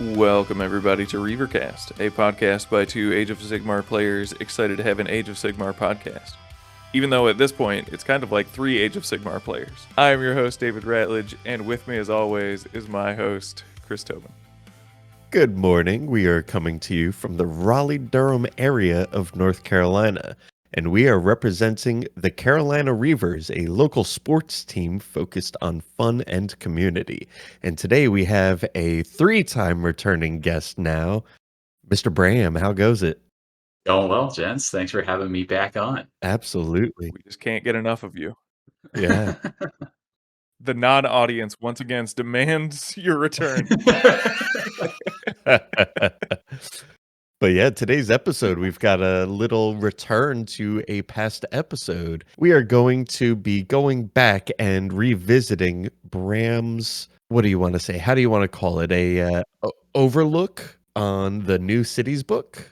Welcome, everybody, to Reavercast, a podcast by two Age of Sigmar players excited to have an Age of Sigmar podcast. Even though at this point, it's kind of like three Age of Sigmar players. I am your host, David Ratledge, and with me, as always, is my host, Chris Tobin. Good morning. We are coming to you from the Raleigh-Durham area of North Carolina, and we are representing the Carolina Reavers, a local sports team focused on fun and community. And today we have a three-time returning guest now, Mr. Bram. How goes it? Going well, gents. Thanks for having me back on. Absolutely. We just can't get enough of you. Yeah. The non-audience once again demands your return. But yeah, today's episode, we've got a little return to a past episode. We are going to be going back and revisiting Bram's, what do you want to say? How do you want to call it? Overlook on the New Cities book?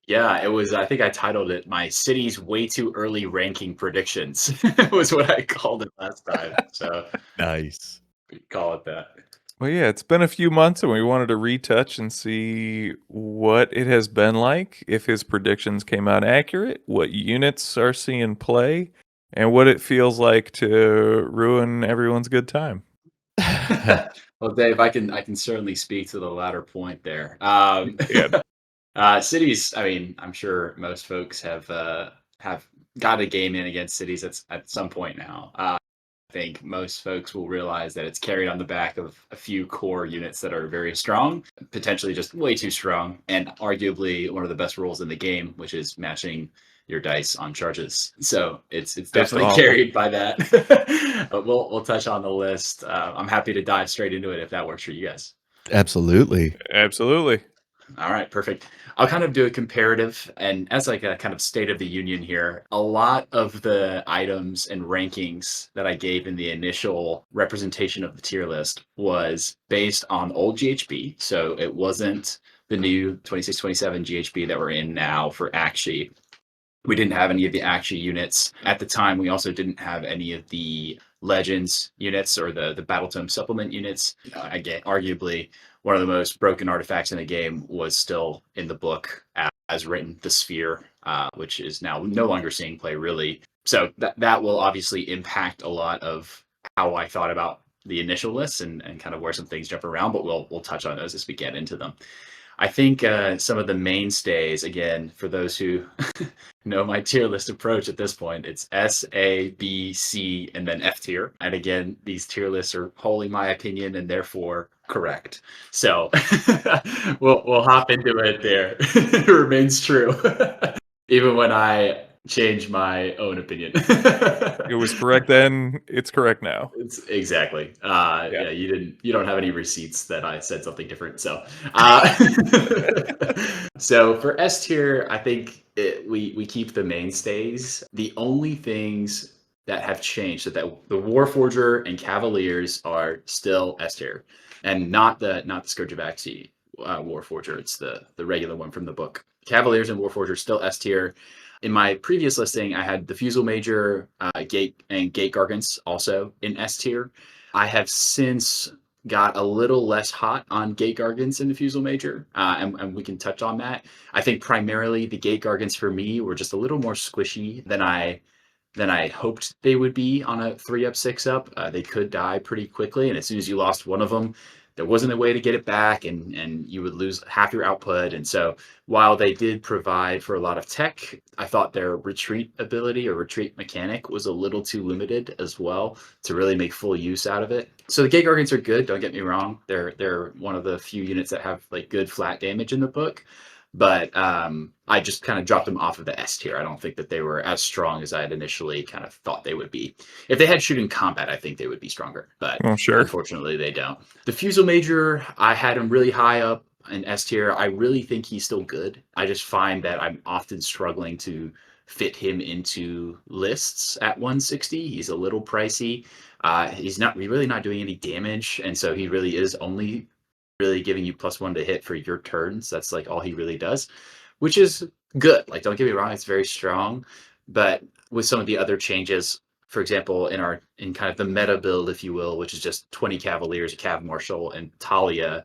Yeah, it was, I think I titled it My City's Way Too Early Ranking Predictions was what I called it last time. So Nice. we call it that. Well, yeah, it's been a few months and we wanted to retouch and see what it has been like, if his predictions came out accurate, what units are seeing play, and what it feels like to ruin everyone's good time. Well, Dave, I can certainly speak to the latter point there. Cities, I mean, I'm sure most folks have got a game in against cities at some point now. I think most folks will realize that it's carried on the back of a few core units that are very strong, potentially just way too strong, and arguably one of the best rules in the game, which is matching your dice on charges. So it's definitely carried by that. But we'll touch on the list. I'm happy to dive straight into it if that works for you guys. Absolutely. Absolutely. All right, perfect. I'll kind of do a comparative and as like a kind of state of the union here. A lot of the items and rankings that I gave in the initial representation of the tier list was based on old GHB. So it wasn't the new 26-27 GHB that we're in now for Akshi. We didn't have any of the Akshi units. At the time, we also didn't have any of the Legends units or the Battle Tome supplement units. Again, arguably, one of the most broken artifacts in the game was still in the book as written, the Sphere, which is now no longer seeing play really. So that will obviously impact a lot of how I thought about the initial lists and kind of where some things jump around, but we'll touch on those as we get into them. I think some of the mainstays, again, for those who know my tier list approach at this point, it's S, A, B, C, and then F tier. And again, these tier lists are wholly my opinion and therefore correct. So we'll hop into it there. It remains true. Even when I change my own opinion. It was correct then, it's correct now. It's exactly. Yeah, you don't have any receipts that I said something different. So so for S tier, I think we keep the mainstays. The only things that have changed so that the Warforger and Cavaliers are still S tier, and not the Scourge of Axii Warforger. It's the regular one from the book. Cavaliers and Warforger still S tier. In my previous listing, I had the Fusel Major, Gate, and Gate Gargants also in S tier. I have since got a little less hot on Gate Gargants in the Fusel Major, and we can touch on that. I think primarily the Gate Gargants for me were just a little more squishy than I hoped they would be on a 3-up, 6-up. They could die pretty quickly, and as soon as you lost one of them, there wasn't a way to get it back, and you would lose half your output. And so while they did provide for a lot of tech, I thought their retreat ability or retreat mechanic was a little too limited as well to really make full use out of it. So the Gate Gargants are good, don't get me wrong. They're one of the few units that have like good flat damage in the book. But I just kind of dropped them off of the S tier. I don't think that they were as strong as I had initially kind of thought they would be. If they had shooting combat, I think they would be stronger. But unfortunately, they don't. The Fusel Major, I had him really high up in S tier. I really think he's still good. I just find that I'm often struggling to fit him into lists at 160. He's a little pricey. He's really not doing any damage. And so he really is only really giving you +1 to hit for your turns. That's like all he really does, which is good. Like, don't get me wrong, it's very strong. But with some of the other changes, for example, in kind of the meta build, if you will, which is just 20 Cavaliers, Cav Marshal, and Talia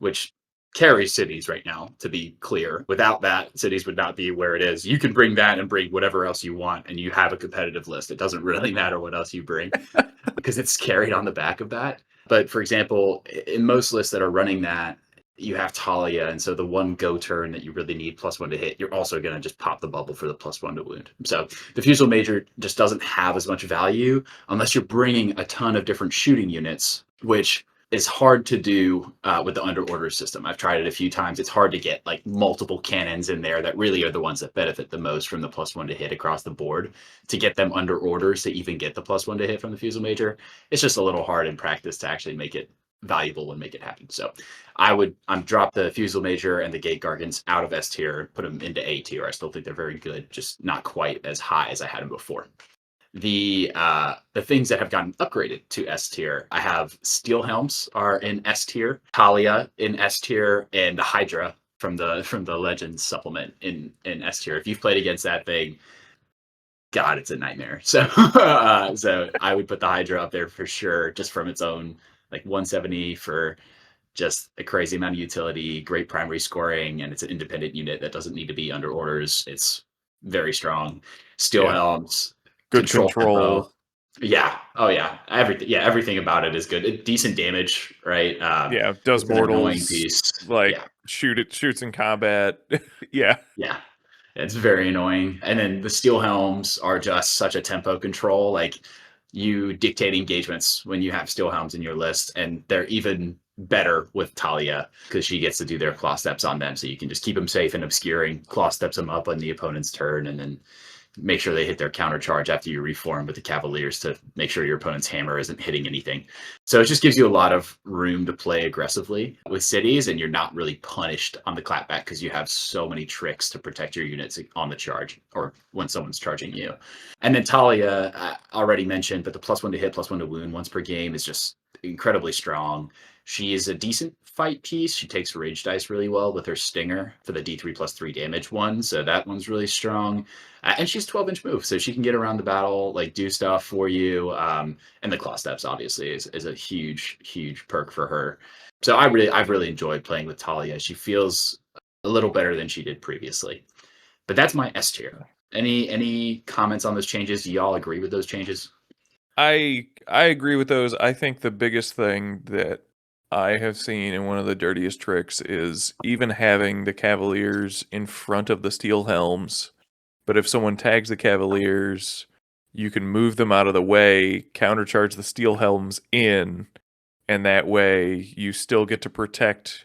which carries cities right now, to be clear. Without that, cities would not be where it is. You can bring that and bring whatever else you want, and you have a competitive list. It doesn't really matter what else you bring because it's carried on the back of that. But for example, in most lists that are running that, you have Talia, and so the one go turn that you really need +1 to hit, you're also going to just pop the bubble for the +1 to wound. So the Fusel Major just doesn't have as much value unless you're bringing a ton of different shooting units, which is hard to do with the under order system. I've tried it a few times. It's hard to get like multiple cannons in there that really are the ones that benefit the most from the +1 to hit across the board. To get them under orders to even get the +1 to hit from the Fusel Major, it's just a little hard in practice to actually make it valuable and make it happen. So I'm drop the Fusel Major and the Gate Gargants out of S tier, put them into A tier. I still think they're very good, just not quite as high as I had them before. The things that have gotten upgraded to S tier, I have Steel Helms are in S tier, Talia in S tier, and the Hydra from the Legends supplement in S tier. If you've played against that thing, God, it's a nightmare. So so I would put the Hydra up there for sure, just from its own, like 170 for just a crazy amount of utility, great primary scoring, and it's an independent unit that doesn't need to be under orders. It's very strong. Steel Helms, Good control. tempo. Yeah. Oh yeah. Everything about it is good. Decent damage, right? Does it's an annoying mortals piece. shoots in combat. Yeah. It's very annoying. And then the Steel Helms are just such a tempo control. Like, you dictate engagements when you have Steel Helms in your list, and they're even better with Talia because she gets to do their claw steps on them. So you can just keep them safe and obscuring, claw steps them up on the opponent's turn, and then make sure they hit their counter charge after you reform with the Cavaliers to make sure your opponent's hammer isn't hitting anything. So it just gives you a lot of room to play aggressively with cities, and you're not really punished on the clapback because you have so many tricks to protect your units on the charge or when someone's charging you. And then Talia, I already mentioned, but the +1 to hit, +1 to wound once per game is just incredibly strong. She is a decent fight piece. She takes rage dice really well with her stinger for the D3+3 damage one. So that one's really strong. And she's 12-inch move, so she can get around the battle, like do stuff for you. And the claw steps obviously is a huge perk for her. So I've really enjoyed playing with Talia. She feels a little better than she did previously. But that's my S tier. Any comments on those changes? Do y'all agree with those changes? I agree with those. I think the biggest thing that I have seen in one of the dirtiest tricks is even having the Cavaliers in front of the Steel Helms. But if someone tags the Cavaliers, you can move them out of the way, countercharge the Steel Helms in, and that way you still get to protect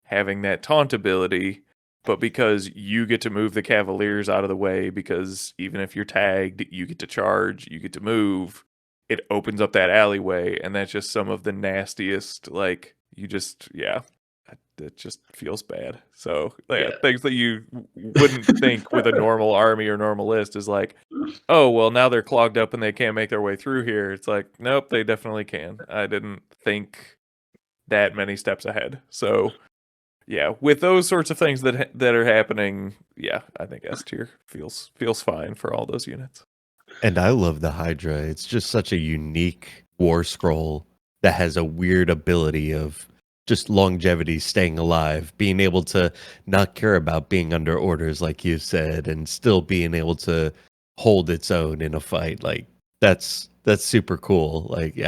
having that taunt ability. But because you get to move the Cavaliers out of the way, because even if you're tagged, you get to charge, you get to move, it opens up that alleyway, and that's just some of the nastiest, like, it just feels bad. So things that you wouldn't think with a normal army or normal list is like, oh, well, now they're clogged up and they can't make their way through here. It's like, nope, they definitely can. I didn't think that many steps ahead. So yeah, with those sorts of things that are happening, I think S tier feels fine for all those units. And I love the Hydra. It's just such a unique war scroll that has a weird ability of just longevity, staying alive, being able to not care about being under orders, like you said, and still being able to hold its own in a fight. Like, that's super cool. Like,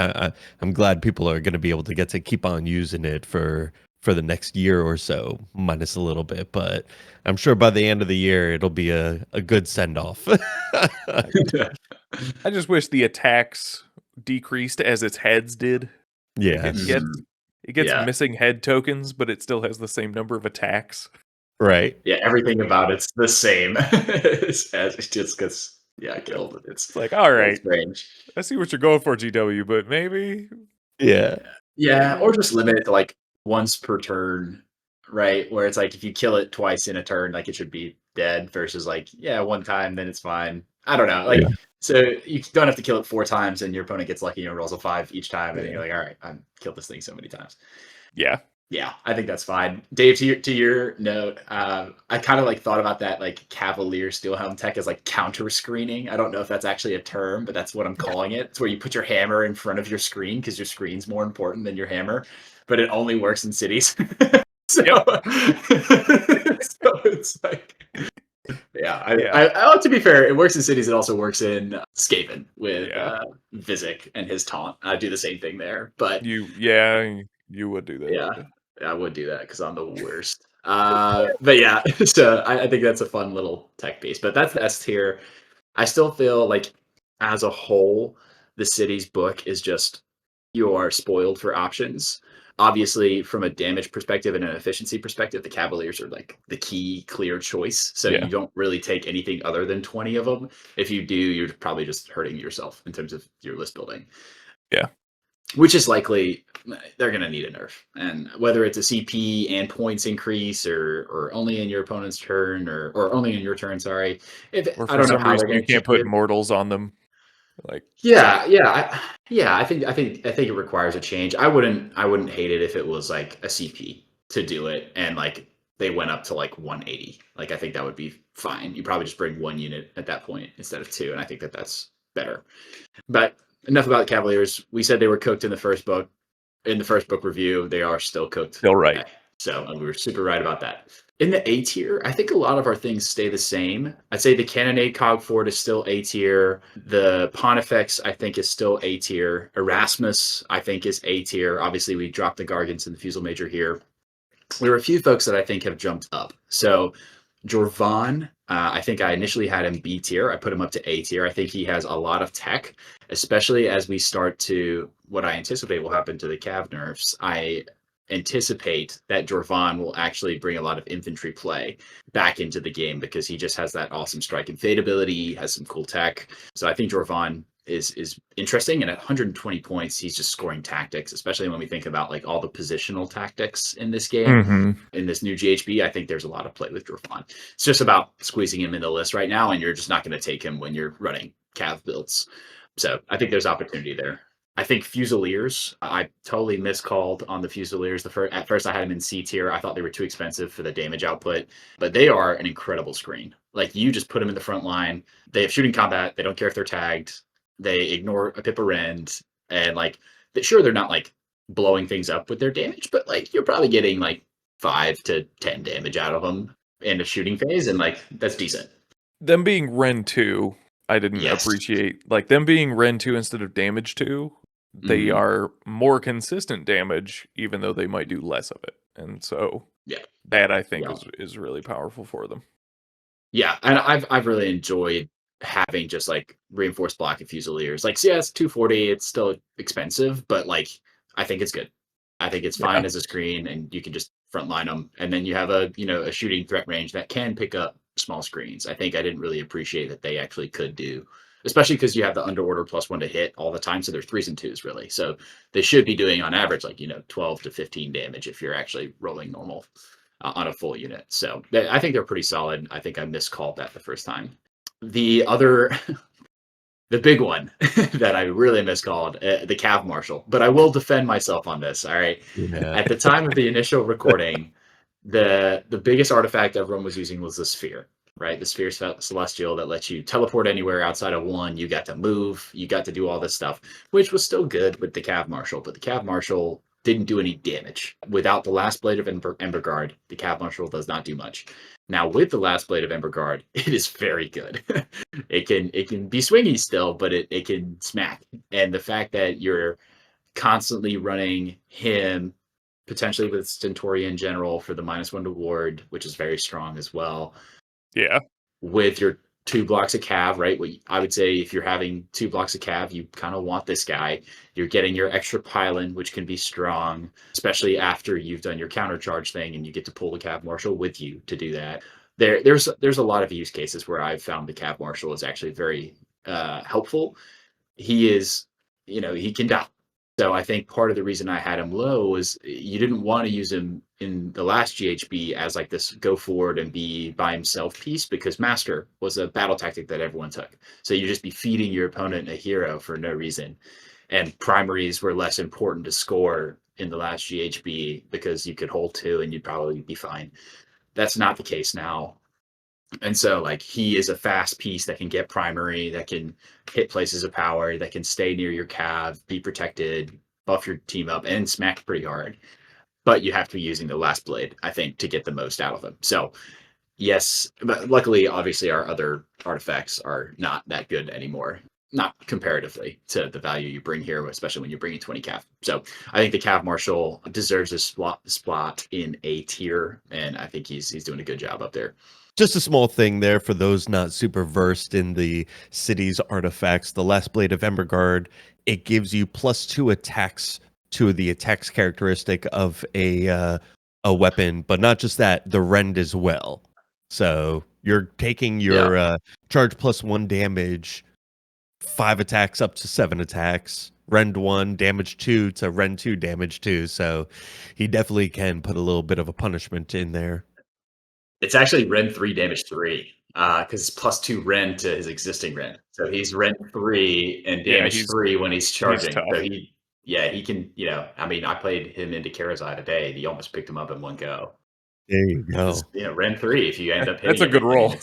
I'm glad people are going to be able to get to keep on using it for the next year or so, minus a little bit. But I'm sure by the end of the year, it'll be a good send-off. I just wish the attacks decreased as its heads did. Yeah. It gets missing head tokens, but it still has the same number of attacks. Right. Yeah, everything about it's the same as it just gets killed. It's like, all right, strange. I see what you're going for, GW, but maybe or just limit it to like once per turn, right? Where it's like if you kill it twice in a turn, like it should be dead versus like one time, then it's fine. I don't know, like so you don't have to kill it 4 times, and your opponent gets lucky and rolls a 5 each time, and you're like, all right, I've killed this thing so many times. Yeah, I think that's fine. Dave, to your note, I kind of like thought about that like Cavalier Steel Helm tech as like counter screening. I don't know if that's actually a term, but that's what I'm calling it. It's where you put your hammer in front of your screen because your screen's more important than your hammer, but it only works in cities. So, Yep. so it's like, yeah. Yeah. To be fair, it works in cities. It also works in Skaven with Yeah. Vizic and his taunt. I do the same thing there, but You would do that. yeah, I would do that because I'm the worst. But yeah, so I think that's a fun little tech piece. But that's the S tier. I still feel like, as a whole, the city's book is just, you are spoiled for options. Obviously, from a damage perspective and an efficiency perspective, the Cavaliers are like the key clear choice. So Yeah. you don't really take anything other than 20 of them. If you do, you're probably just hurting yourself in terms of your list building. Yeah. Which is likely they're going to need a nerf. And whether it's a CP and points increase, or only in your opponent's turn, or only in your turn, sorry. Or I for don't know some how they're reason going you to can't change put it. mortals on them. Like, Yeah, yeah. I think it requires a change. I wouldn't hate it if it was like a CP to do it, and like they went up to like 180. Like, I think that would be fine. You probably just bring one unit at that point instead of two, and I think that that's better. But enough about the Cavaliers. We said they were cooked in the first book. In the first book review, they are still cooked still right. today. So, and we were super right about that. In the A tier, I think a lot of our things stay the same. I'd say the Cannonade Cog Fort is still A tier. The Pontifex, I think, is still A tier. Erasmus, I think, is A tier. Obviously, we dropped the Gargants and the Fusel Major here. There are a few folks that I think have jumped up. So Jorvan, I think I initially had him B tier. I put him up to A tier. I think he has a lot of tech, especially as we start to, what I anticipate will happen to the Cav nerfs. I anticipate that Jorvan will actually bring a lot of infantry play back into the game, because he just has that awesome strike and fade ability, has some cool tech. So I think Jorvan is interesting, and at 120 points he's just scoring tactics, especially when we think about like all the positional tactics in this game. Mm-hmm. In this new GHB, I think there's a lot of play with Jorvan. It's just about squeezing him in the list right now, and you're just not going to take him when you're running Cav builds. So I think there's opportunity there. I think Fusiliers, I totally miscalled on the Fusiliers. At first I had them in C tier. I thought they were too expensive for the damage output, but they are an incredible screen. Like, you just put them in the front line. They have shooting combat. They don't care if they're tagged. They ignore a Pippa Rend, and like, sure, they're not like blowing things up with their damage, but like, you're probably getting like 5 to 10 damage out of them in a shooting phase, and like, that's decent. Them being Ren 2, I didn't Yes. appreciate. Like, them being Ren 2 instead of damage 2, they Mhm. are more consistent damage, even though they might do less of it. And so Yeah. that, I think, Yeah. is really powerful for them. Yeah, and I've really enjoyed having just like reinforced block and Fusiliers. Like, yeah, it's 240. It's still expensive, but like, I think it's good. I think it's fine Yeah. as a screen, and you can just frontline them, and then you have a shooting threat range that can pick up small screens. I think I didn't really appreciate that they actually could do, especially because you have the underorder +1 to hit all the time. So they're 3s and 2s really. So they should be doing on average like 12 to 15 damage if you're actually rolling normal on a full unit. So I think they're pretty solid. I think I miscalled that the first time. The other, the big one that I really miscalled, the Cav Marshal. But I will defend myself on this. All right. Yeah. At the time of the initial recording, the biggest artifact everyone was using was the Sphere. Right, the Sphere Celestial that lets you teleport anywhere outside of one. You got to move. You got to do all this stuff, which was still good with the Cav Marshal. But the Cav Marshal didn't do any damage. Without the Last Blade of Emberguard, the Cav Marshal does not do much. Now, with the Last Blade of Emberguard, it is very good. it can be swingy still, but it can smack. And the fact that you're constantly running him, potentially with Stentorian General for the -1 to ward, which is very strong as well, Yeah. with your 2 blocks of Cav, right? I would say if you're having 2 blocks of Cav, you kind of want this guy. You're getting your extra pylon, which can be strong, especially after you've done your countercharge thing, and you get to pull the Cav Marshal with you to do that. There's a lot of use cases where I've found the Cav Marshal is actually very helpful. He is, he can die. So I think part of the reason I had him low was you didn't want to use him in the last GHB as like this go forward and be by himself piece, because Master was a battle tactic that everyone took. So you just be feeding your opponent a hero for no reason. And primaries were less important to score in the last GHB because you could hold 2 and you'd probably be fine. That's not the case now. And so like, he is a fast piece that can get primary, that can hit places of power, that can stay near your Cav, be protected, buff your team up, and smack pretty hard. but you have to be using the last blade, I think, to get the most out of them. So yes, but luckily, obviously, our other artifacts are not that good anymore. Not comparatively to the value you bring here, especially when you're bringing 20 cav. So I think the cav marshal deserves a spot in A tier, and I think he's doing a good job up there. Just a small thing there for those not super versed in the city's artifacts. The Last Blade of Emberguard, it gives you +2 attacks to the attacks characteristic of a weapon, but not just that, the rend as well. So you're taking your charge +1 damage, 5 attacks up to 7 attacks, rend 1, damage 2 to rend 2, damage 2. So he definitely can put a little bit of a punishment in there. It's actually rend 3, damage 3, because it's +2 rend to his existing rend. So he's rend 3 and damage 3 when he's charging. So he can, I mean, I played him into Karazai today. He almost picked him up in one go. There you go. Rend 3 if you end up hitting That's a good roll.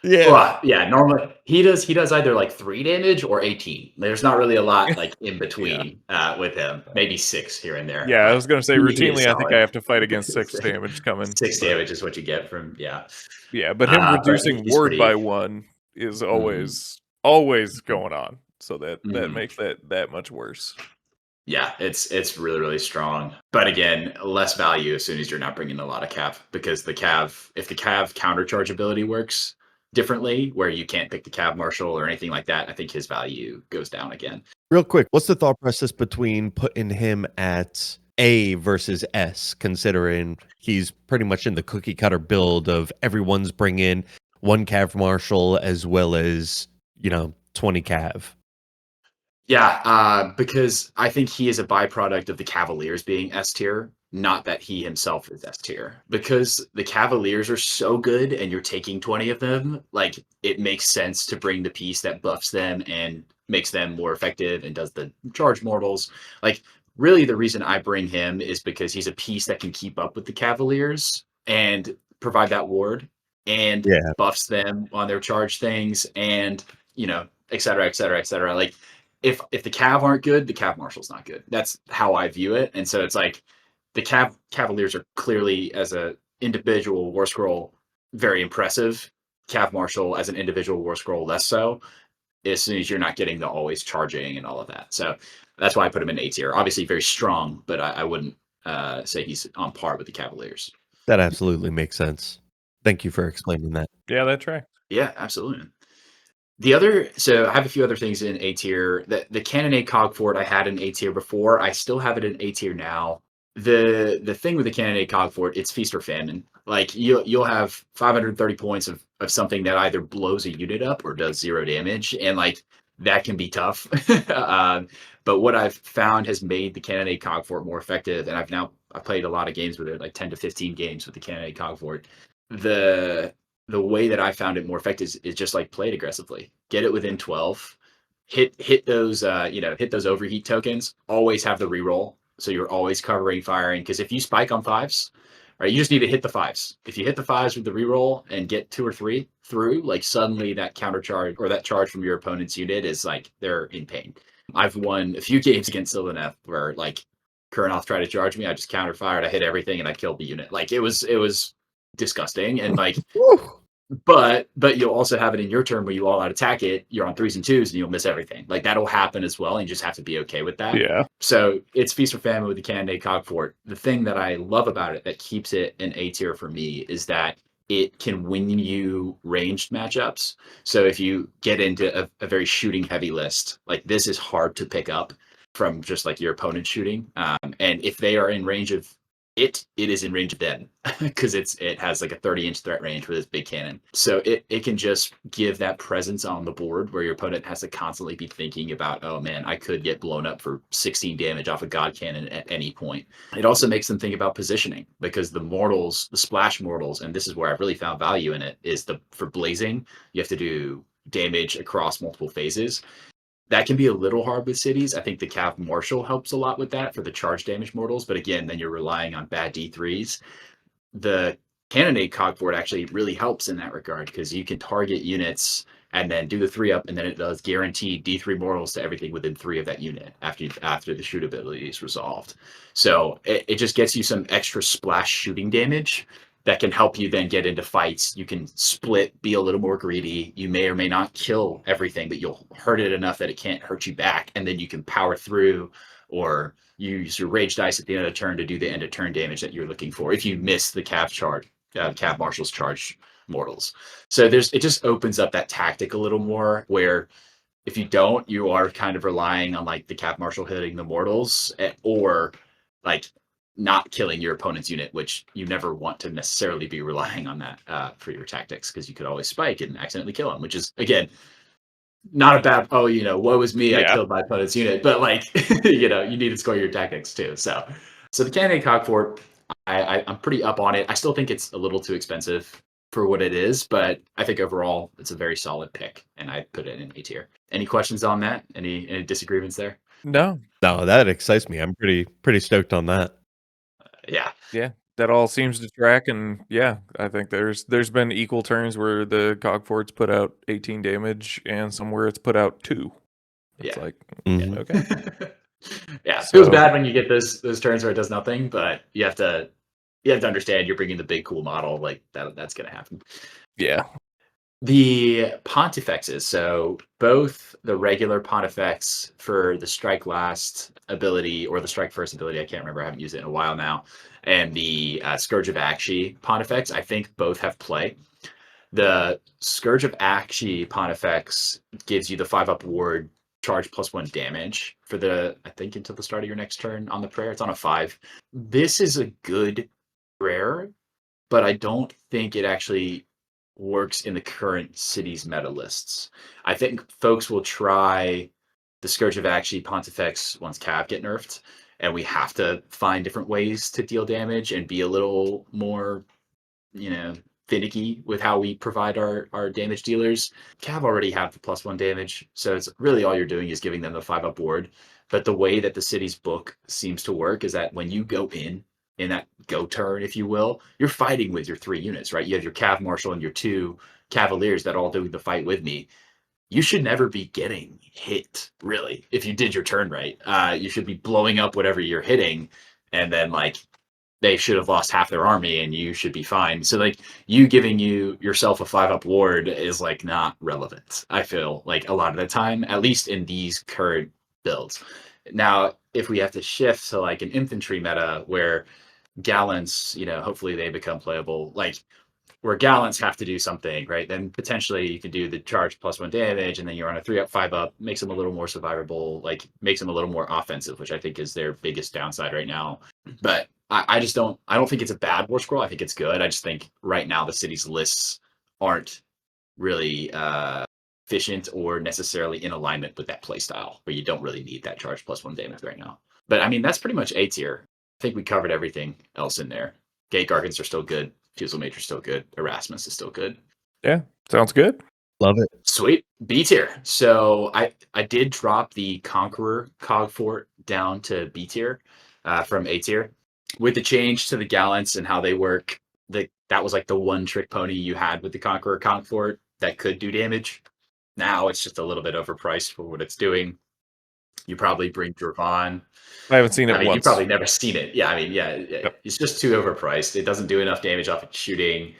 Yeah. Well, yeah, normally he does either like 3 damage or 18. There's not really a lot like in between with him. Maybe 6 here and there. Yeah, I was gonna say routinely I think solid. I have to fight against 6 damage coming. 6 damage is what you get from Yeah, but him reducing he's ward pretty- by 1 is always going on. So that makes that much worse. Yeah, it's really, really strong. But again, less value as soon as you're not bringing a lot of cav, because if the cav countercharge ability works differently, where you can't pick the cav marshal or anything like that, I think his value goes down again. Real quick, what's the thought process between putting him at A versus S, considering he's pretty much in the cookie cutter build of everyone's bringing 1 cav marshal as well as, 20 cav? Yeah, because I think he is a byproduct of the Cavaliers being S tier, not that he himself is S tier. Because the Cavaliers are so good and you're taking 20 of them, like it makes sense to bring the piece that buffs them and makes them more effective and does the charge mortals. Like really the reason I bring him is because he's a piece that can keep up with the Cavaliers and provide that ward and buffs them on their charge things and, et cetera, et cetera, et cetera. Like if the cav aren't good, the cav marshal's not good. That's how I view it. And so it's like the Cavaliers are clearly as a individual war scroll very impressive. Cav marshal as an individual war scroll less so, as soon as you're not getting the always charging and all of that. So that's why I put him in A tier. Obviously very strong, but I wouldn't say he's on par with the Cavaliers. That absolutely makes sense. Thank you for explaining that. Yeah, that's right. Yeah, absolutely. So I have a few other things in A tier. The Cannonade Cogfort I had in A tier before. I still have it in A tier now. The thing with the Cannonade Cogfort, it's feast or famine. Like you'll have 530 points of something that either blows a unit up or does 0 damage, and like that can be tough. But what I've found has made the Cannonade Cogfort more effective, and I've played a lot of games with it, like 10 to 15 games with the Cannonade Cogfort. The way that I found it more effective is just like play it aggressively. Get it within 12. Hit those hit those overheat tokens. Always have the reroll. So you're always covering firing. Because if you spike on 5s, right, you just need to hit the 5s. If you hit the 5s with the reroll and get 2 or 3 through, like suddenly that counter charge or that charge from your opponent's unit is like they're in pain. I've won a few games against Sylvaneth where like Kurnoth tried to charge me, I just counter fired, I hit everything, and I killed the unit. Like it was disgusting, and like but you'll also have it in your turn where you all out attack it, you're on 3s and 2s and you'll miss everything. Like that'll happen as well, and you just have to be okay with that. Yeah. So it's feast or famine with the Cannonade Cogfort. The thing that I love about it that keeps it an A tier for me is that it can win you ranged matchups. So if you get into a very shooting heavy list, like this is hard to pick up from just like your opponent shooting. And if they are in range of it is in range of them because it has like a 30-inch threat range with its big cannon. So it can just give that presence on the board where your opponent has to constantly be thinking about, oh man, I could get blown up for 16 damage off a God Cannon at any point. It also makes them think about positioning because the mortals, the splash mortals, and this is where I've really found value in it, is for blazing, you have to do damage across multiple phases. That can be a little hard with cities. I think the Cav Marshal helps a lot with that for the charge damage mortals. But again, then you're relying on bad D3s. The Cannonade Cogfort actually really helps in that regard because you can target units and then do the 3-up, and then it does guaranteed D3 mortals to everything within 3 of that unit after the shoot ability is resolved. So it just gets you some extra splash shooting damage that can help you then get into fights. You can split, be a little more greedy. You may or may not kill everything, but you'll hurt it enough that it can't hurt you back, and then you can power through or use your rage dice at the end of the turn to do the end of turn damage that you're looking for if you miss the Cav Marshal's charge mortals. So it just opens up that tactic a little more, where if you don't, you are kind of relying on like the Cav Marshal hitting the mortals, or like not killing your opponent's unit, which you never want to necessarily be relying on that for your tactics, because you could always spike and accidentally kill them, which is, again, not a bad, woe is me, I killed my opponent's unit, but like, you need to score your tactics too. So the Candidate Cogfort, I'm pretty up on it. I still think it's a little too expensive for what it is, but I think overall it's a very solid pick, and I put it in A tier. Any questions on that? Any disagreements there? No, that excites me. I'm pretty stoked on that. Yeah. That all seems to track, and I think there's been equal turns where the Cogfort's put out 18 damage and somewhere it's put out 2. It's like, okay. Yeah, feels bad when you get those turns where it does nothing, but you have to understand you're bringing the big cool model, like that's going to happen. Yeah. The Pontifexes, so both the regular Pontifex for the Strike Last ability or the Strike First ability, I can't remember, I haven't used it in a while now, and the Scourge of Akshi Pontifex, I think both have play. The Scourge of Akshi Pontifex gives you the 5-up ward, charge +1 damage for I think until the start of your next turn on the prayer. It's on a 5. This is a good prayer, but I don't think it actually works in the current city's meta lists. I think folks will try the Scourge of Akshi Pontifex once Cav get nerfed, and we have to find different ways to deal damage and be a little more, finicky with how we provide our damage dealers. Cav already have the +1 damage, so it's really all you're doing is giving them the 5-up ward. But the way that the city's book seems to work is that when you go in that go turn, if you will, you're fighting with your 3 units, right? You have your Cav Marshal and your 2 Cavaliers that all do the fight with me. You should never be getting hit, really, if you did your turn right. You should be blowing up whatever you're hitting, and then like they should have lost half their army and you should be fine. So like you giving yourself a 5-up ward is like not relevant, I feel like, a lot of the time, at least in these current builds. Now, if we have to shift to like an infantry meta where Gallants, hopefully they become playable, like where Gallants have to do something, right? Then potentially you can do the charge +1 damage, and then you're on a 3-up, 5-up, makes them a little more survivable, like makes them a little more offensive, which I think is their biggest downside right now. But I just don't think it's a bad war scroll. I think it's good. I just think right now the city's lists aren't really efficient or necessarily in alignment with that playstyle, where you don't really need that charge +1 damage right now. But I mean, that's pretty much A tier. I think we covered everything else in there. Gate Gargants are still good. Fusel Mage is still good. Erasmus is still good. Yeah, sounds good. Love it. Sweet. B tier. So I did drop the Conqueror Cogfort down to B tier from A tier. With the change to the Gallants and how they work, that was like the one trick pony you had with the Conqueror Cogfort that could do damage. Now it's just a little bit overpriced for what it's doing. You probably bring Dravan. I haven't seen it once. You've probably never seen it. Yeah, yep. It's just too overpriced. It doesn't do enough damage off its shooting.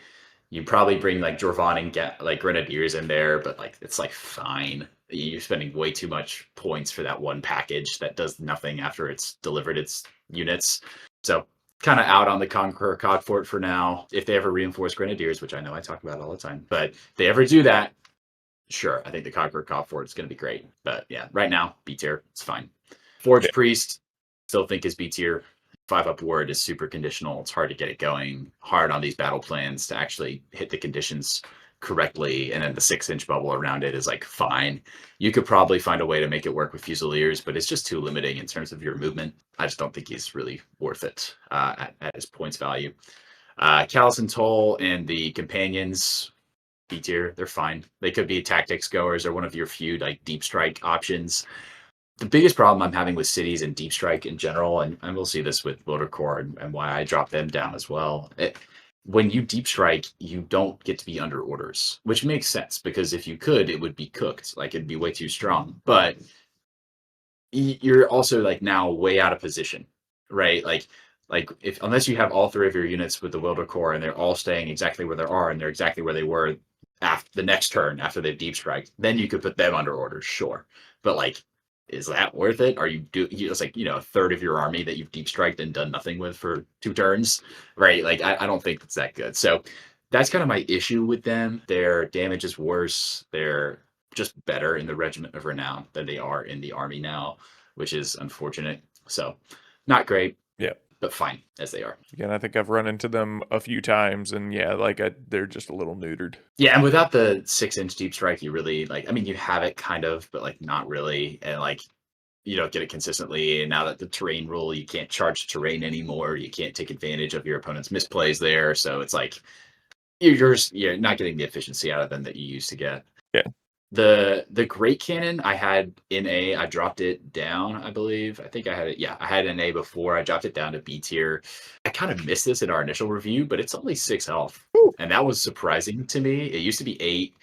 You probably bring like Dravan and get like Grenadiers in there, but like it's like fine. You're spending way too much points for that one package that does nothing after it's delivered its units. So kind of out on the Conqueror Cogfort for now. If they ever reinforce Grenadiers, which I know I talk about all the time, but if they ever do that, sure, I think the Conqueror Cogfort is going to be great. But yeah, right now, B tier, it's fine. Forge Priest, still think is B tier. 5-up ward is super conditional. It's hard to get it going. Hard on these battle plans to actually hit the conditions correctly. And then the 6-inch bubble around it is like fine. You could probably find a way to make it work with Fusiliers, but it's just too limiting in terms of your movement. I just don't think he's really worth it at his points value. Callus and Toll and the companions, B tier, they're fine. They could be tactics goers or one of your few like deep strike options. The biggest problem I'm having with cities and deep strike in general, and we'll see this with Motor Core and why I dropped them down as well. when you deep strike, you don't get to be under orders, which makes sense because if you could, it would be cooked. Like it'd be way too strong. But you're also like now way out of position, right? Like if unless you have all three of your units with the Wilder Core and they're all staying exactly where they are and they're exactly where they were after the next turn after they've deep striked, then you could put them under orders, sure. But like, is that worth it? Are you it's like a third of your army that you've deep striked and done nothing with for 2 turns, right? Like I don't think that's that good. So that's kind of my issue with them. Their damage is worse. They're just better in the Regiment of Renown than they are in the army now, which is unfortunate. So not great. Yeah. But fine as they are. Again, I think I've run into them a few times, and yeah, like they're just a little neutered. Yeah, and without the 6-inch deep strike, you really you have it kind of, but like not really, and like you don't get it consistently. And now that the terrain rule, you can't charge terrain anymore. You can't take advantage of your opponent's misplays there. So it's like you're not getting the efficiency out of them that you used to get. Yeah. The Great Cannon I had in A, I dropped it down, I believe. I think I had it. Yeah, I had an A before. I dropped it down to B tier. I kind of missed this in our initial review, but it's only 6 health. Ooh. And that was surprising to me. It used to be 8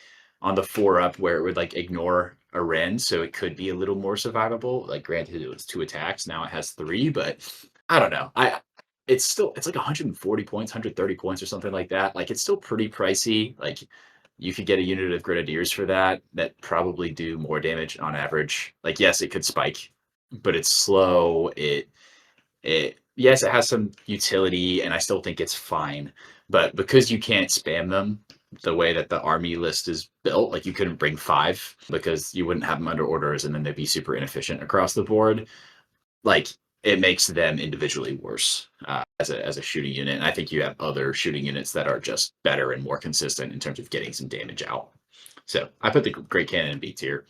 on the 4-up where it would like ignore a Ren, so it could be a little more survivable. Like granted it was 2 attacks, now it has 3, but I don't know. It's like 140 points, 130 points or something like that. Like it's still pretty pricey. Like you could get a unit of Grenadiers for that probably do more damage on average. Like, yes, it could spike, but it's slow. Yes, it has some utility, and I still think it's fine. But because you can't spam them the way that the army list is built, like you couldn't bring 5 because you wouldn't have them under orders, and then they'd be super inefficient across the board. Like it makes them individually worse as a shooting unit. And I think you have other shooting units that are just better and more consistent in terms of getting some damage out. So I put the Great Cannon in B tier.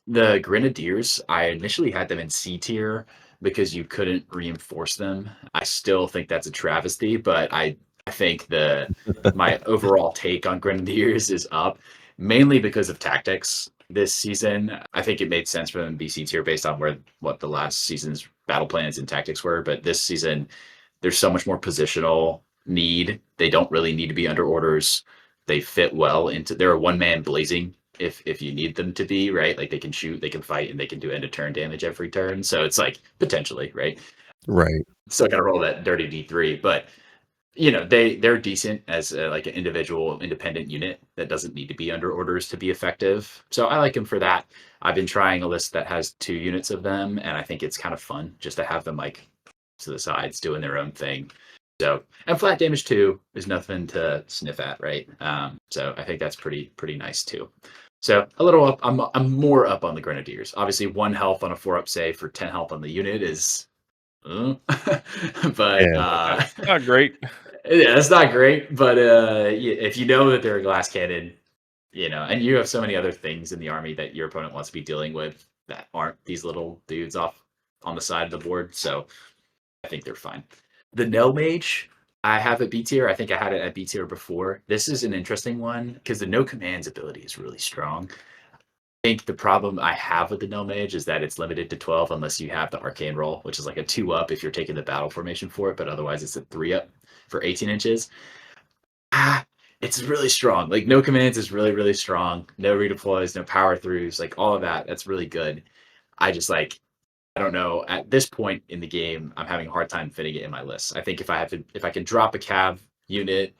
The Grenadiers, I initially had them in C tier because you couldn't reinforce them. I still think that's a travesty, but I think my overall take on Grenadiers is up, mainly because of tactics this season. I think it made sense for them to be C tier based on what the last season's battle plans and tactics were, but this season there's so much more positional need. They don't really need to be under orders. They fit well into they're a one-man blazing if you need them to be, right? Like they can shoot, they can fight, and they can do end of turn damage every turn. So it's like potentially, right? Right. Still gotta roll that dirty D3, but they're decent as like an individual independent unit that doesn't need to be under orders to be effective. So I like them for that. I've been trying a list that has 2 units of them, and I think it's kind of fun just to have them like to the sides doing their own thing. So, and flat damage 2 is nothing to sniff at, right? So I think that's pretty nice too. So a little up. I'm more up on the Grenadiers. Obviously, 1 health on a 4-up save for 10 health on the unit is but Yeah. Not great. Yeah, it's not great. But if you know that they're a glass cannon, and you have so many other things in the army that your opponent wants to be dealing with that aren't these little dudes off on the side of the board, so I think they're fine. The No Mage, I have at B tier. I think I had it at B tier before. This is an interesting one because the No Commands ability is really strong. I think the problem I have with the No Mage is that it's limited to 12 unless you have the Arcane roll, which is like a 2-up if you're taking the battle formation for it, but otherwise it's a 3-up for 18 inches. It's really strong. Like No Commands is really strong. No redeploys, no power throughs, like all of that. That's really good. I just I don't know. At this point in the game, I'm having a hard time fitting it in my list. I think if I can drop a cav unit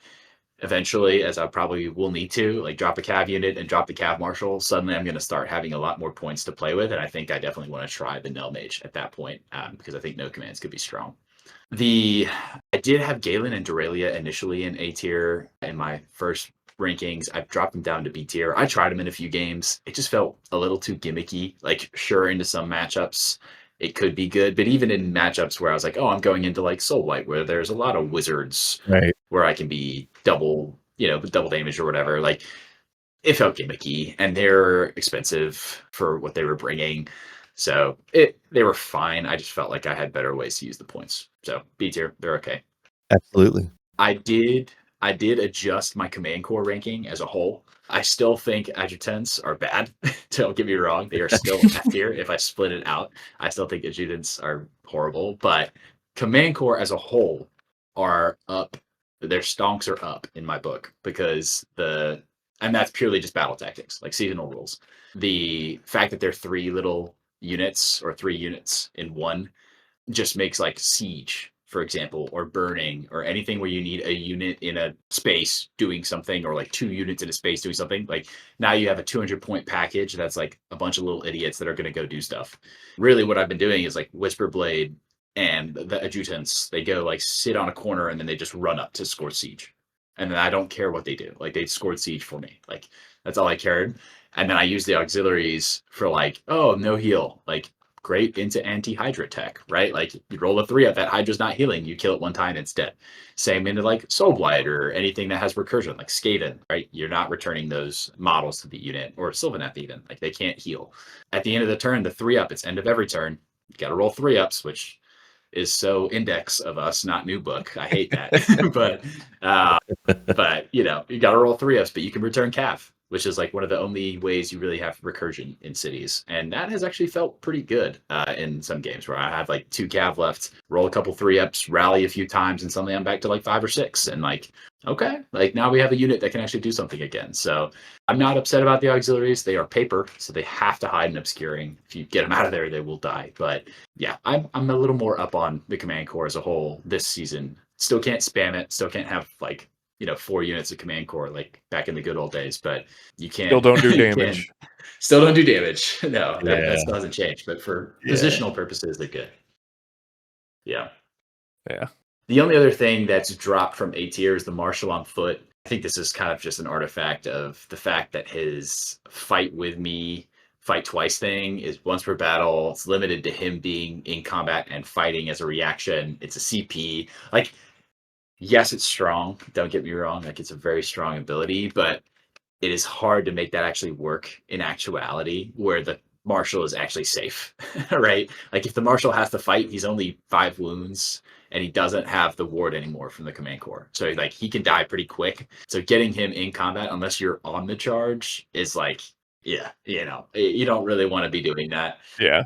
eventually, as I probably will need to, like drop a cav unit and drop the cav marshal, suddenly I'm going to start having a lot more points to play with. And I think I definitely want to try the Nel Mage at that point because I think No Commands could be strong. I did have Galen and Doralia initially in A tier in my first rankings. I've dropped them down to B tier. I tried them in a few games. It just felt a little too gimmicky. Like, sure, into some matchups, it could be good, but even in matchups where I was like, oh, I'm going into like Soul White, where there's a lot of wizards, Right. where I can be double damage or whatever. Like, it felt gimmicky, and they're expensive for what they were bringing. So they were fine. I just felt like I had better ways to use the points. So B tier, they're okay. Absolutely. I did adjust my command core ranking as a whole. I still think adjutants are bad. Don't get me wrong. They are still F tier. If I split it out, I still think adjutants are horrible. But command core as a whole are up their stonks are up in my book because and that's purely just battle tactics, like seasonal rules. The fact that they're 3 little units or 3 units in one just makes like siege, for example, or burning or anything where you need a unit in a space doing something, or like 2 units in a space doing something. Like now you have a 200-point package that's like a bunch of little idiots that are going to go do stuff. Really, what I've been doing is like Whisper Blade and the adjutants, they go like sit on a corner and then they just run up to score siege. And then I don't care what they do. Like they scored siege for me. Like that's all I cared. And then I use the auxiliaries for like, oh, no heal. Like great into anti-Hydra tech, right? Like you roll a 3 up, that Hydra's not healing, you kill it 1 time, it's dead. Same into like Soul Blight or anything that has recursion, like Skaven, right? You're not returning those models to the unit, or Sylvaneth even, like they can't heal. At the end of the turn, the 3 up, it's end of every turn. You got to roll 3 ups, which is so index of us, not new book. I hate that. but you know, you got to roll 3 ups, but you can return Cav, which is like one of the only ways you really have recursion in cities. And that has actually felt pretty good in some games where I have like 2 Cav left, roll a couple 3 ups, rally a few times, and suddenly I'm back to like 5 or 6. And like, okay, like now we have a unit that can actually do something again. So I'm not upset about the auxiliaries. They are paper, so they have to hide in obscuring. If you get them out of there, they will die. But yeah, I'm a little more up on the command core as a whole this season. Still can't spam it. Still can't have like, you know, 4 units of command core like back in the good old days. But you can Still don't do damage. Still don't do damage. No, Yeah. that still hasn't changed. But for positional purposes, they're good. Yeah. Yeah. The only other thing that's dropped from A tier is the Marshal on foot. I think this is kind of just an artifact of the fact that his fight with me, fight twice thing is once per battle. It's limited to him being in combat and fighting as a reaction. It's a CP. Like, yes, it's strong. Don't get me wrong. Like, it's a very strong ability, but it is hard to make that actually work in actuality where the Marshal is actually safe, right? Like if the Marshal has to fight, he's only 5 wounds and he doesn't have the ward anymore from the command core. So like he can die pretty quick. So getting him in combat, unless you're on the charge, is like, yeah, you know, you don't really want to be doing that. Yeah.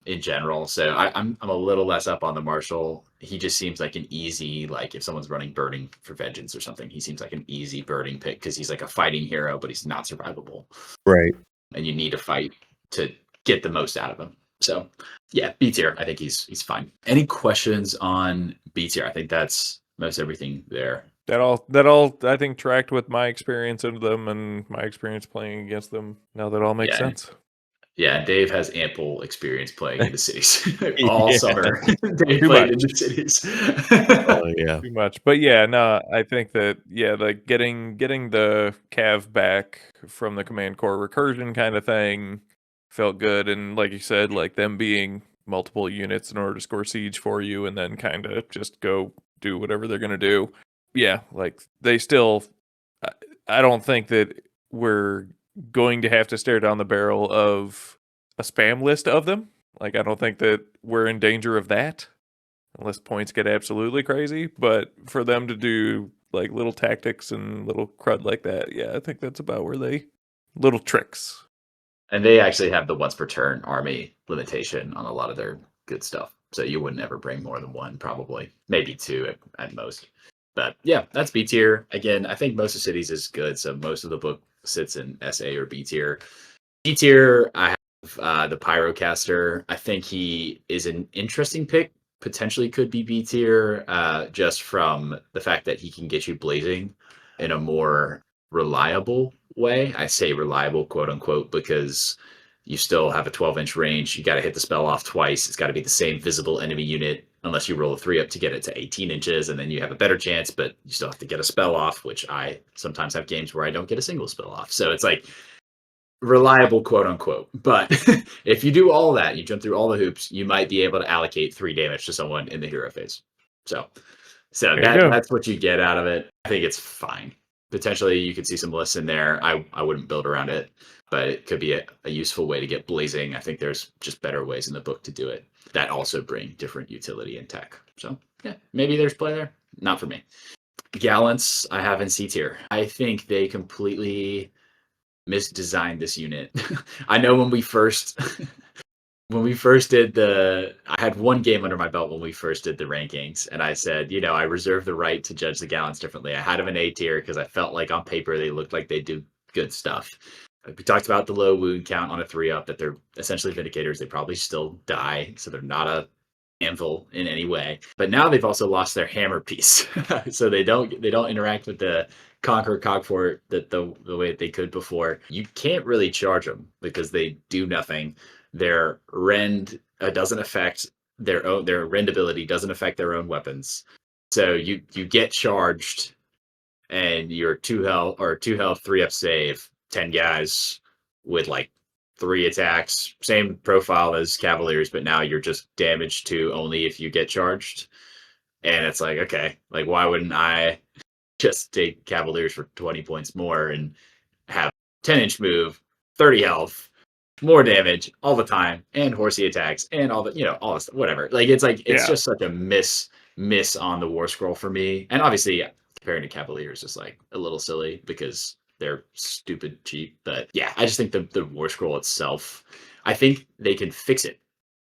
In general. So I'm a little less up on the Marshal. He just seems like an easy, like if someone's running Burning for Vengeance or something, he seems like an easy Burning pick because he's like a fighting hero, but he's not survivable. Right. And you need to fight to get the most out of him. So yeah, B tier, I think he's fine. Any questions on B tier? I think that's most everything there. That all I think tracked with my experience of them and my experience playing against them. Now that all makes sense. Yeah, Dave has ample experience playing in the cities all summer. Dave Too played much. in the cities. Oh yeah. Too much. But yeah, no, I think that like getting the Cav back from the command core recursion kind of thing felt good, and like you said, like them being multiple units in order to score siege for you and then kind of just go do whatever they're going to do. Yeah, like they still I don't think that we're going to have to stare down the barrel of a spam list of them. Like, I don't think that we're in danger of that unless points get absolutely crazy. But for them to do like little tactics and little crud like that, yeah, I think that's about where little tricks. And they actually have the once per turn army limitation on a lot of their good stuff. So you wouldn't ever bring more than 1, probably. Maybe 2 at most. But yeah, that's B tier. Again, I think most of cities is good. So most of the book sits in SA or B tier. B tier, I have the Pyrocaster. I think he is an interesting pick. Potentially could be B tier, just from the fact that he can get you blazing in a more reliable way. I say reliable, quote unquote, because you still have a 12-inch range. You got to hit the spell off twice. It's got to be the same visible enemy unit, unless you roll a 3 up to get it to 18 inches, and then you have a better chance, but you still have to get a spell off, which I sometimes have games where I don't get a single spell off. So it's like reliable, quote unquote. But if you do all that, you jump through all the hoops, you might be able to allocate 3 damage to someone in the hero phase. So that's what you get out of it. I think it's fine. Potentially you could see some lists in there. I wouldn't build around it, but it could be a useful way to get blazing. I think there's just better ways in the book to do it that also bring different utility and tech. So yeah, maybe there's play there. Not for me. Gallants I have in C tier. I think they completely misdesigned this unit. I know when we first when we first did I had one game under my belt when we first did the rankings, and I said, I reserve the right to judge the Gallants differently. I had them in A tier because I felt like on paper they looked like they do good stuff. We talked about the low wound count on a 3-up, that they're essentially Vindicators. They probably still die, so they're not a anvil in any way. But now they've also lost their hammer piece, so they don't interact with the Conqueror Cogfort the way that they could before. You can't really charge them because they do nothing. Their rend doesn't affect their rend ability doesn't affect their own weapons. So you get charged, and you're 2 health, 3-up save, 10 guys with like 3 attacks, same profile as Cavaliers, but now you're just damaged to only if you get charged. And it's like, okay, like why wouldn't I just take Cavaliers for 20 points more and have 10-inch move, 30 health, more damage all the time, and horsey attacks, and all the all this whatever. Like it's just such a miss on the War Scroll for me. And obviously comparing to Cavaliers is like a little silly because they're stupid cheap. But yeah, I just think the War Scroll itself, I think they can fix it.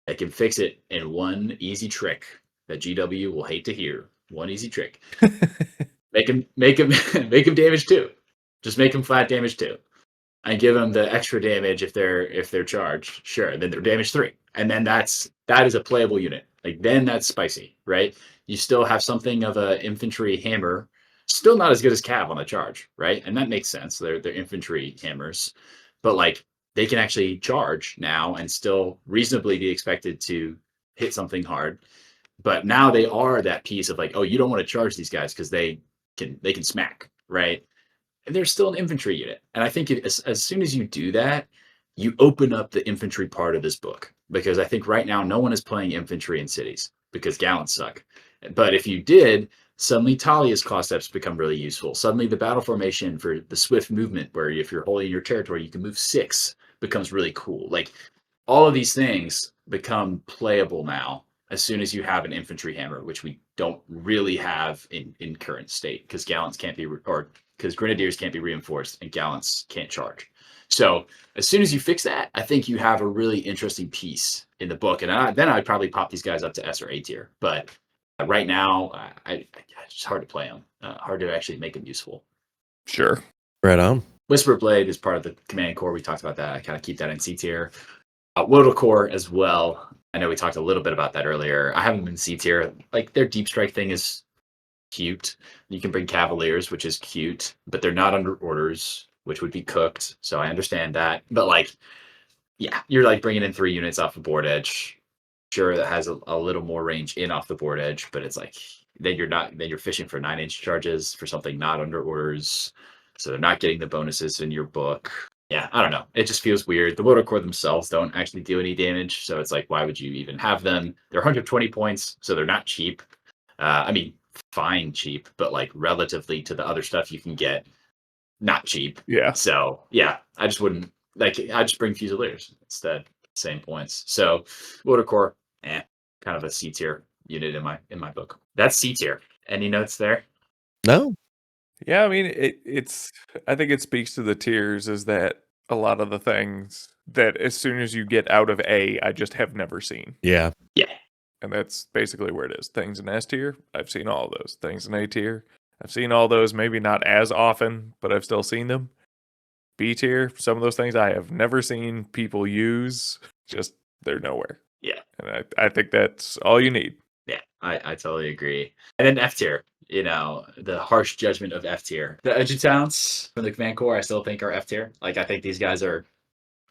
They can fix it in one easy trick that GW will hate to hear. One easy trick. make him make him damage 2. Just make him flat damage 2. And give them the extra damage if they're charged. Sure, then they're damage 3. And then that is a playable unit. Like then that's spicy, right? You still have something of a infantry hammer. Still not as good as Cav on the charge, right? And that makes sense. They're infantry hammers. But like they can actually charge now and still reasonably be expected to hit something hard. But now they are that piece of like, oh, you don't want to charge these guys because they can smack, right? And they're still an infantry unit. And I think as soon as you do that, you open up the infantry part of this book. Because I think right now no one is playing infantry in cities because Gallants suck. But if you did, suddenly Talia's claw steps become really useful. Suddenly the battle formation for the swift movement, where if you're holding your territory, you can move 6, becomes really cool. Like all of these things become playable now as soon as you have an infantry hammer, which we don't really have in current state because Gallants can't be, or because Grenadiers can't be reinforced and Gallants can't charge. So as soon as you fix that, I think you have a really interesting piece in the book. And then I'd probably pop these guys up to S or A tier. But right now, it's just hard to play them. Hard to actually make them useful. Sure. Right on. Whisper Blade is part of the Command Core. We talked about that. I kind of keep that in C tier. Wotal Core as well. I know we talked a little bit about that earlier. I have them in C tier. Like their Deep Strike thing is cute. You can bring Cavaliers, which is cute, but they're not under orders, which would be cooked. So I understand that. But like, yeah, you're like bringing in 3 units off the board edge. Sure, that has a little more range in off the board edge, but it's like then you're fishing for 9-inch charges for something not under orders. So they're not getting the bonuses in your book. Yeah, I don't know. It just feels weird. The Wotal Core themselves don't actually do any damage. So it's like, why would you even have them? They're 120 points, so they're not cheap. I mean, fine cheap, but like relatively to the other stuff you can get, not cheap. Yeah. So yeah, I just wouldn't I just bring Fusiliers instead. Same points. So Wotal Core, kind of a C tier unit in my book. That's C tier. Any notes there? No. Yeah, I mean it's I think it speaks to the tiers is that a lot of the things that as soon as you get out of A, I just have never seen. Yeah. Yeah. And that's basically where it is. Things in S tier, I've seen all of those. Things in A tier, I've seen all those, maybe not as often, but I've still seen them. B tier, some of those things I have never seen people use. Just they're nowhere. Yeah. And I think that's all you need. Yeah, I totally agree. And then F tier, the harsh judgment of F tier. The Edgetowns from the Command Core, I still think are F tier. Like, I think these guys are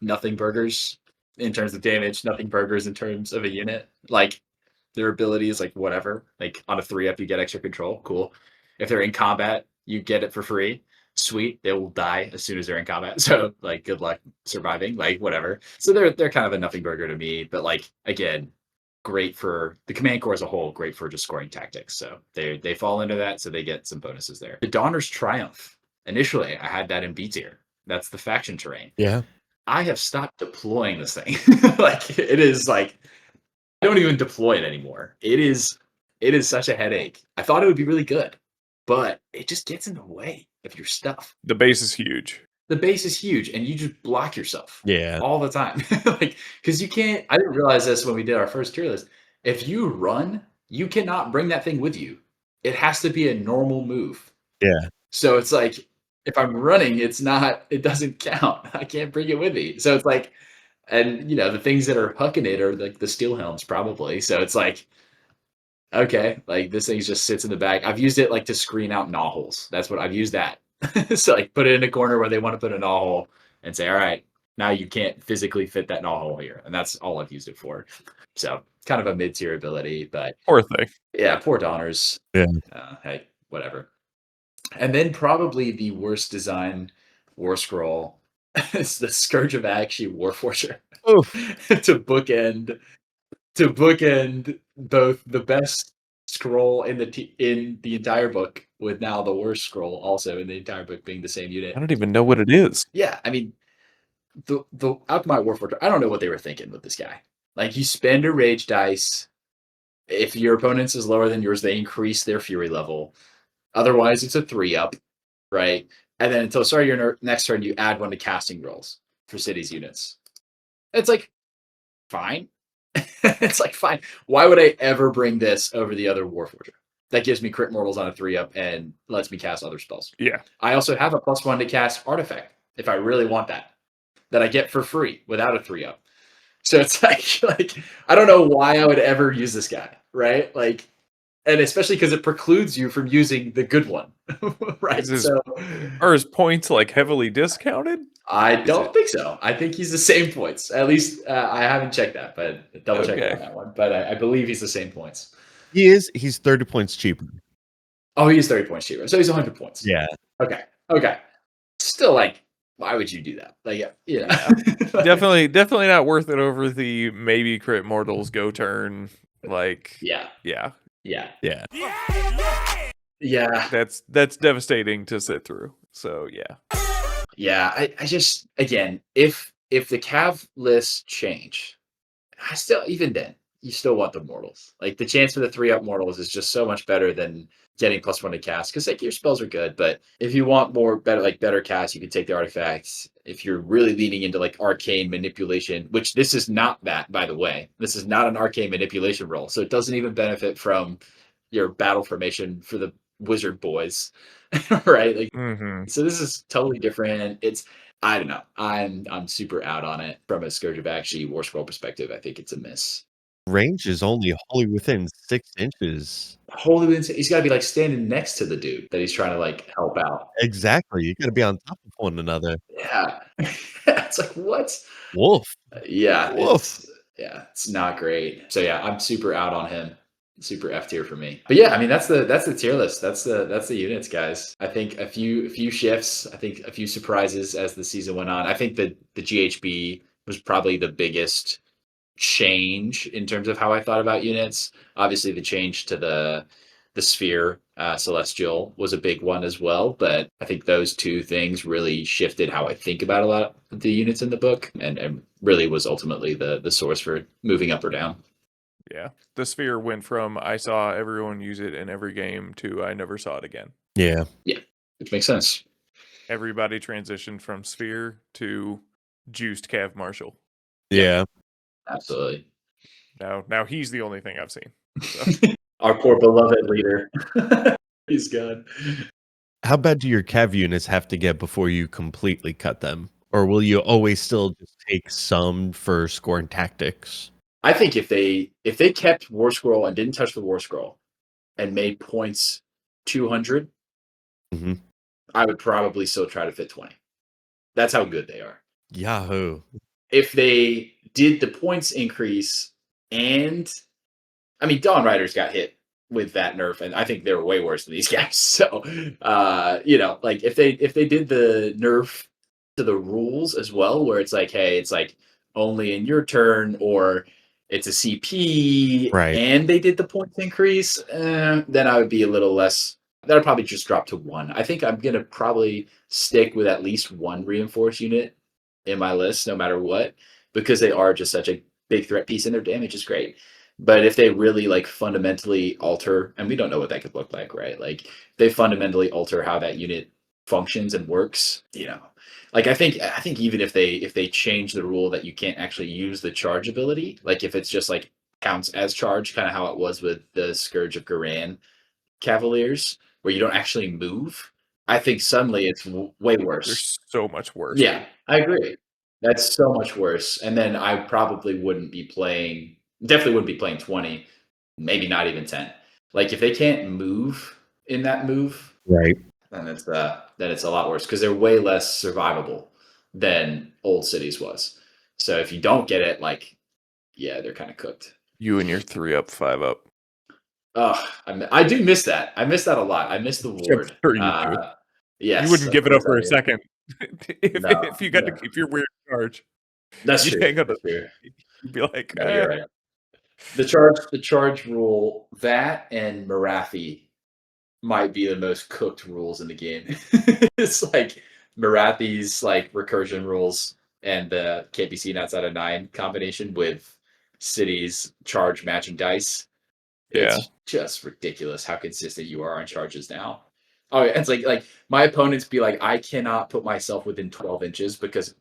nothing burgers in terms of damage, nothing burgers in terms of a unit. Like, their ability is like whatever. Like, on a 3-up, you get extra control. Cool. If they're in combat, you get it for free. Sweet. They will die as soon as they're in combat. So, like, good luck surviving. Like, whatever. So they're kind of a nothing burger to me. But, like, again, great for the Command Core as a whole, great for just scoring tactics. So they fall into that, so they get some bonuses there. The Donner's Triumph. Initially, I had that in B tier. That's the faction terrain. Yeah. I have stopped deploying this thing. Like, it is like, I don't even deploy it anymore. It is such a headache. I thought it would be really good, but it just gets in the way of your stuff. The base is huge. the base is huge and you just block yourself Yeah. all the time. Like, because you can't, I didn't realize this when we did our first tier list. If you run, you cannot bring that thing with you. It has to be a normal move. Yeah. So it's like, if I'm running, it doesn't count. I can't bring it with me. So it's like, and the things that are hucking it are like the steel helms probably. So it's like, okay, like this thing just sits in the back. I've used it like to screen out gnaw holes. That's what I've used that. So like put it in a corner where they want to put a gnaw hole and say, all right, now you can't physically fit that gnaw hole here. And that's all I've used it for. So kind of a mid-tier ability, but Poor thing. yeah, poor Donners. Yeah. Hey, whatever. And then probably the worst design war scroll is the Scourge of Actually Warforger Oof. to bookend both the best scroll in the entire book with now the worst scroll also in the entire book being the same unit. I don't even know what it is. Yeah, I mean the Alchemy Warforger, I don't know what they were thinking with this guy. Like you spend a rage dice. If your opponent's is lower than yours, they increase their fury level. Otherwise, it's a 3-up, right? And then until start your next turn, you add 1 to casting rolls for cities units. It's like, fine. It's like, fine. Why would I ever bring this over the other Warforger? That gives me crit mortals on a 3-up and lets me cast other spells. Yeah. I also have a +1 to cast Artifact if I really want that I get for free without a 3-up. So it's like I don't know why I would ever use this guy, right? Like, and especially because it precludes you from using the good one, right? Are his points like heavily discounted? I don't think so. I think he's the same points. At least I haven't checked that, but double check Okay. on that one. But I believe he's the same points. He is. He's 30 points cheaper. Oh, he's 30 points cheaper. So he's 100 points. Yeah. Okay. Still, like, why would you do that? Like, yeah. Definitely not worth it over the maybe crit mortals go turn. Like, Yeah. yeah. That's devastating to sit through. So yeah. Yeah, I just, again, if the Cav lists change, I still, even then, you still want the mortals. Like the chance for the 3-up mortals is just so much better than getting +1 to cast, because like your spells are good, but if you want better cast, you can take the artifacts. If you're really leaning into like arcane manipulation, which this is not that, by the way, this is not an arcane manipulation roll, so it doesn't even benefit from your battle formation for the wizard boys, right? Like, so this is totally different. It's, I don't know. I'm super out on it from a Scourge of Actually War Scroll perspective. I think it's a miss. Range is only wholly within 6 inches. He's got to be like standing next to the dude that he's trying to like help out. Exactly. You got to be on top of one another. Yeah, it's like what? Wolf. Yeah, Woof. it's not great. So yeah, I'm super out on him. Super F tier for me. But yeah, I mean that's the tier list. That's the units, guys. I think a few shifts. I think a few surprises as the season went on. I think the GHB was probably the biggest change in terms of how I thought about units. Obviously, the change to the sphere celestial was a big one as well, but I think those two things really shifted how I think about a lot of the units in the book, and really was ultimately the source for moving up or down. Yeah. The sphere went from I saw everyone use it in every game to I never saw it again. Yeah. Which makes sense. Everybody transitioned from sphere to juiced Cav Marshall. Yeah. Absolutely. Now he's the only thing I've seen. So. Our poor beloved leader. He's gone. How bad do your Cav units have to get before you completely cut them? Or will you always still just take some for scoring tactics? I think if they kept War Scroll and didn't touch the War Scroll and made points 200, I would probably still try to fit 20. That's how good they are. Yahoo. If they did the points increase, and I mean, Dawn Riders got hit with that nerf, and I think they were way worse than these guys. So, like if they did the nerf to the rules as well, where it's like, hey, it's like only in your turn, or it's a CP, Right. and they did the points increase, then I would be a little less. That'll probably just drop to 1. I think I'm gonna probably stick with at least 1 reinforced unit in my list, no matter what, because they are just such a big threat piece, and their damage is great. But if they really like fundamentally alter, and we don't know what that could look like, right? Like they fundamentally alter how that unit functions and works, like I think even if they change the rule that you can't actually use the charge ability, like if it's just like counts as charge, kind of how it was with the Scourge of Garan Cavaliers, where you don't actually move, I think suddenly it's way They're worse. so much worse. Yeah, I agree. That's so much worse. And then I probably definitely wouldn't be playing 20, maybe not even 10. Like if they can't move in that move, Right. then it's a lot worse because they're way less survivable than old cities was. So if you don't get it, like, yeah, they're kind of cooked. You and your 3-up, 5-up. Oh, I do miss that. I miss that a lot. I miss the ward. Sure you do. Yes, You wouldn't of give it up course for I a do. second if No, you got to no. keep your weird charge. That's You true. ain't gonna That's true. you'd be like, No, you're right. The charge rule, that and Marathi might be the most cooked rules in the game. It's like Marathi's like recursion rules and the can't be seen outside of 9 combination with City's charge matching dice. Yeah. It's just ridiculous how consistent you are on charges now. Oh, it's like my opponents be like, I cannot put myself within 12 inches because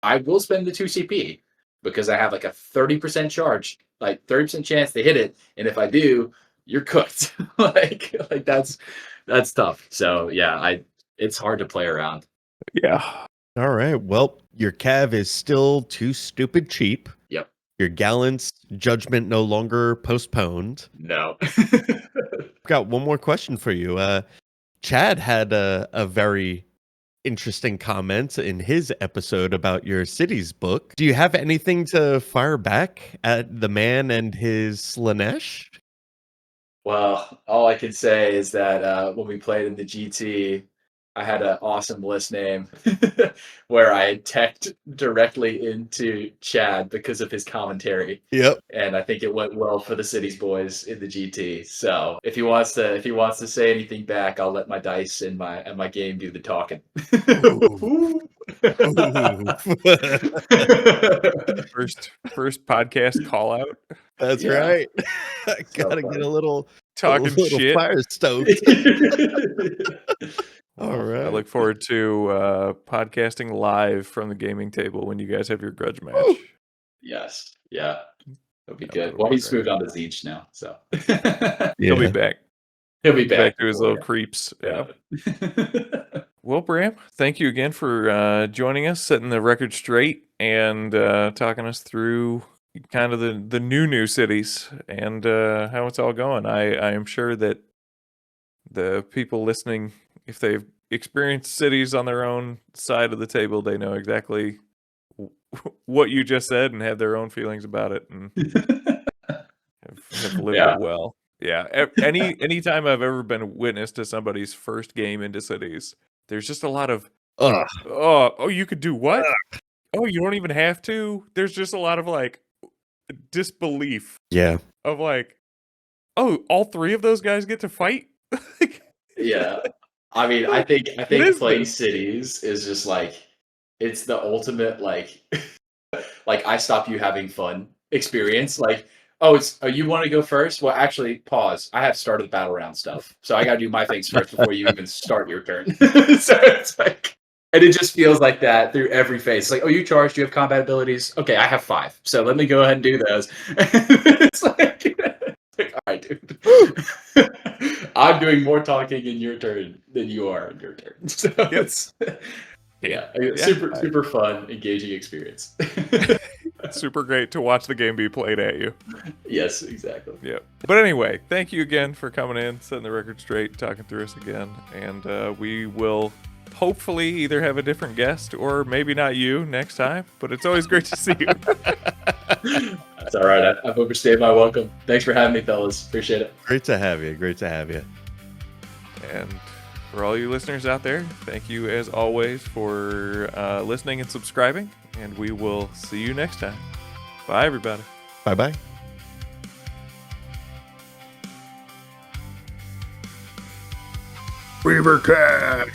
I will spend the 2 CP because I have like a 30% charge, like 30% chance to hit it, and if I do, you're cooked. like that's tough. So yeah, it's hard to play around. Yeah. All right. Well, your Cav is still too stupid cheap. Yep. Your Gallant's judgment no longer postponed. No. Got one more question for you. Chad had a very interesting comment in his episode about your cities book. Do you have anything to fire back at the man and his Slanesh? Well, all I can say is that when we played in the GT, I had an awesome list name where I teched directly into Chad because of his commentary. Yep. And I think it went well for the Cities boys in the GT. So if he wants to say anything back, I'll let my dice and my game do the talking. First podcast call out. That's Yeah. right. I So gotta get a little Talking shit. fire stoked. Well, All right. I look forward to podcasting live from the gaming table when you guys have your grudge match. Woo! Yes. Yeah. It'll be Yeah, good. that'll Well, be he's great. moved on to Zeech now, so He'll be back. he'll be back to his little creeps. Yeah. Yeah. Well, Bram, thank you again for joining us, setting the record straight, and talking us through kind of the new cities and how it's all going. I am sure that the people listening, if they've experienced cities on their own side of the table, they know exactly what you just said and have their own feelings about it and have lived Yeah. it well. Yeah. Anytime I've ever been witness to somebody's first game into cities, there's just a lot of oh, you could do what? Oh, you don't even have to. There's just a lot of like disbelief. Yeah. Of like, oh, all 3 of those guys get to fight? Yeah. I mean, I think is playing this? cities is just like it's the ultimate like like I stop you having fun experience. Like, oh, you want to go first? Well, actually, pause. I have started the battle round stuff, so I got to do my things first before you even start your turn. So it's like, and it just feels like that through every phase. It's like, oh, you charged. You have combat abilities. Okay, I have 5, so let me go ahead and do those. It's like, all right, dude. I'm doing more talking in your turn than you are in your turn. So it's super fun, engaging experience. It's super great to watch the game be played at you. Yes, exactly. Yeah. But anyway, thank you again for coming in, setting the record straight, talking through us again. And we will hopefully either have a different guest or maybe not you next time. But it's always great to see you. That's all right. I've overstayed my welcome. Thanks for having me, fellas. Appreciate it. Great to have you. Great to have you. And for all you listeners out there, thank you as always for listening and subscribing. And we will see you next time. Bye, everybody. Bye-bye. Reavercast.